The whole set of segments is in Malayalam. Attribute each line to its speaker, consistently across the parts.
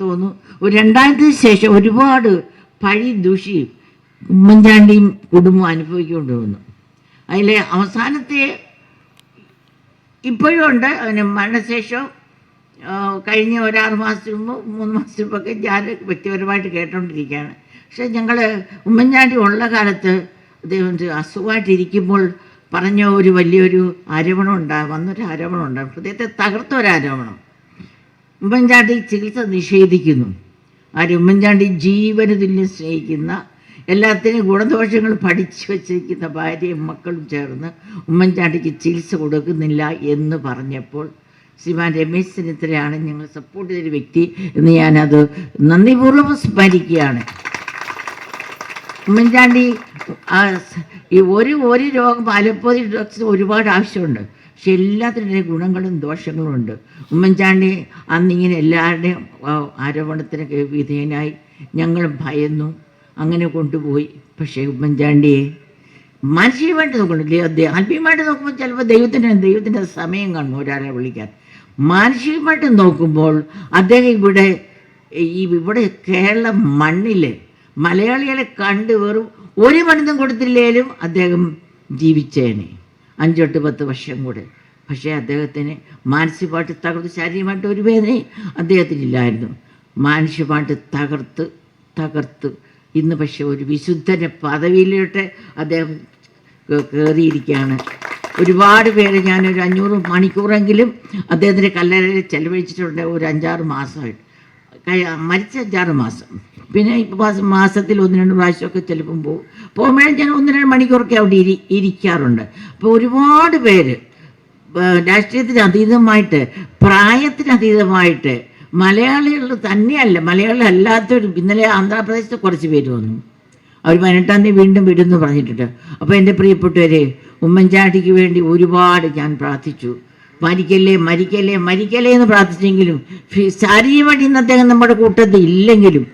Speaker 1: തോന്നുന്നു. ഒരു 2000-ന് ശേഷം ഒരുപാട് പഴി ദൂഷി ഉമ്മൻചാണ്ടിയും കുടുംബം അനുഭവിക്കൊണ്ട് വന്നു. അതിലെ അവസാനത്തെ ഇപ്പോഴും ഉണ്ട്. അതിന് മരണശേഷം കഴിഞ്ഞ 6 മാസത്തിന് മുമ്പ് 3 മാസത്തിന് മുമ്പൊക്കെ ഞാൻ വ്യക്തിപരമായിട്ട് കേട്ടോണ്ടിരിക്കുകയാണ്. പക്ഷേ ഞങ്ങൾ ഉമ്മൻചാണ്ടി ഉള്ള കാലത്ത് അദ്ദേഹം അസുഖമായിട്ടിരിക്കുമ്പോൾ പറഞ്ഞ ഒരു വലിയൊരു ആരോപണം വന്നൊരു ആരോപണം ഉണ്ടാകും. ഹൃദയത്തെ തകർത്തൊരാരോപണം. ഉമ്മൻചാണ്ടി ചികിത്സ നിഷേധിക്കുന്നു. ഉമ്മൻചാണ്ടി ജീവന് തുല്യം സ്നേഹിക്കുന്ന, എല്ലാത്തിനും ഗുണദോഷങ്ങൾ പഠിച്ചു വച്ചിരിക്കുന്ന ഭാര്യയും മക്കളും ചേർന്ന് ഉമ്മൻചാണ്ടിക്ക് ചികിത്സ കൊടുക്കുന്നില്ല എന്ന് പറഞ്ഞപ്പോൾ ശ്രീമാൻ രമേശ് ചെന്നിത്തലയാണ് ഞങ്ങൾ സപ്പോർട്ട് ചെയ്തൊരു വ്യക്തി എന്ന് ഞാനത് നന്ദിപൂർവ്വം സ്മരിക്കുകയാണ്. ഉമ്മൻചാണ്ടി ഈ ഒരു രോഗം അലോപ്പതി ഡ്രഗ്സ് ഒരുപാട് ആവശ്യമുണ്ട്. പക്ഷെ എല്ലാത്തിൻ്റെ ഗുണങ്ങളും ദോഷങ്ങളും ഉണ്ട്. ഉമ്മൻചാണ്ടി അന്നിങ്ങനെ എല്ലാവരുടെയും ആരോപണത്തിന് വിധേയനായി ഞങ്ങൾ ഭയന്നു, അങ്ങനെ കൊണ്ടുപോയി. പക്ഷേ ഉമ്മൻചാണ്ടിയെ മാനസികമായിട്ട് നോക്കണില്ലേ, ആത്മീയമായിട്ട് നോക്കുമ്പോൾ ചിലപ്പോൾ ദൈവത്തിൻ്റെ സമയം കാണും ഒരാളെ വിളിക്കാൻ. മാനസികമായിട്ട് നോക്കുമ്പോൾ അദ്ദേഹം ഇവിടെ കേരള മണ്ണിൽ മലയാളികളെ കണ്ട് വെറും ഒരു മണിന്നും കൊടുത്തില്ലേലും അദ്ദേഹം ജീവിച്ചേനെ 5-10 വർഷം കൂടെ. പക്ഷേ അദ്ദേഹത്തിന് മാനസികമായിട്ട് തകർത്ത്, ശാരീരികമായിട്ട് ഒരു വേദനയും അദ്ദേഹത്തിനില്ലായിരുന്നു. മാനസികമായിട്ട് തകർത്ത് ഇന്ന് പക്ഷേ ഒരു വിശുദ്ധൻ്റെ പദവിയിലോട്ട് അദ്ദേഹം കയറിയിരിക്കുകയാണ്. ഒരുപാട് പേര് ഞാനൊരു 500 മണിക്കൂറെങ്കിലും അദ്ദേഹത്തിൻ്റെ കല്ലറയിൽ ചെലവഴിച്ചിട്ടുണ്ട്. ഒരു 5-6 മാസമായിട്ട്, മരിച്ച 5-6 മാസം. പിന്നെ മാസത്തിൽ 1-2 പ്രാവശ്യമൊക്കെ ചിലപ്പം പോകുമ്പോഴേ ഞാൻ 1-2 മണിക്കൂറൊക്കെ അവിടെ ഇരിക്കാറുണ്ട്. അപ്പോൾ ഒരുപാട് പേര് രാഷ്ട്രീയത്തിന് അതീതമായിട്ട്, പ്രായത്തിനതീതമായിട്ട്, മലയാളികൾ തന്നെയല്ല, മലയാളികൾ അല്ലാത്തൊരു, ഇന്നലെ ആന്ധ്രാപ്രദേശത്ത് കുറച്ച് പേര് വന്നു. അവർ 18-ാം തീയതി വീണ്ടും വിടുമെന്ന് പറഞ്ഞിട്ടുണ്ട്. അപ്പോൾ എൻ്റെ പ്രിയപ്പെട്ടവരെ, ഉമ്മൻചാണ്ടിക്ക് വേണ്ടി ഒരുപാട് ഞാൻ പ്രാർത്ഥിച്ചു. മരിക്കല്ലേ എന്ന് പ്രാർത്ഥിച്ചെങ്കിലും ശാരീരികമായിട്ട് ഇന്ന് അദ്ദേഹം നമ്മുടെ കൂട്ടത്തിൽ ഇല്ലെങ്കിലും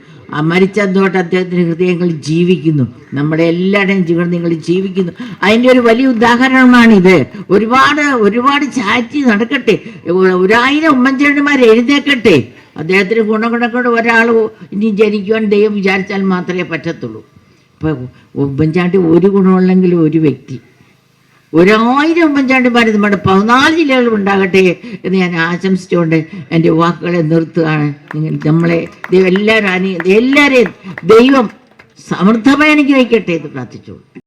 Speaker 1: മരിച്ചതോട്ട് അദ്ദേഹത്തിൻ്റെ ഹൃദയങ്ങൾ ജീവിക്കുന്നു, നമ്മുടെ എല്ലാവരുടെയും ജീവിതങ്ങൾ ജീവിക്കുന്നു. അതിൻ്റെ ഒരു വലിയ ഉദാഹരണമാണിത്. ഒരുപാട് ചാറ്റി നടക്കട്ടെ, 1000 ഉമ്മൻചാണ്ടിമാർ എഴുന്നേക്കട്ടെ. അദ്ദേഹത്തിന് ഗുണഗുണക്കൊണ്ട് ഒരാൾ ഇനി ജനിക്കുവാൻ ദൈവം വിചാരിച്ചാൽ മാത്രമേ പറ്റത്തുള്ളൂ. ഇപ്പോൾ ഉമ്മൻചാണ്ടി ഒരു ഗുണമുള്ളെങ്കിലും ഒരു വ്യക്തി, 1000 ഉമ്മൻചാണ്ടിമാർ നമ്മുടെ 14 ജില്ലകളിൽ ഉണ്ടാകട്ടെ എന്ന് ഞാൻ ആശംസിച്ചുകൊണ്ട് എൻ്റെ വാക്കുകളെ നിർത്തുകയാണ്. നമ്മളെ എല്ലാവരെയും ദൈവം സമൃദ്ധമായി അനുഗ്രഹിക്കട്ടെ എന്ന് പ്രാർത്ഥിച്ചോളൂ.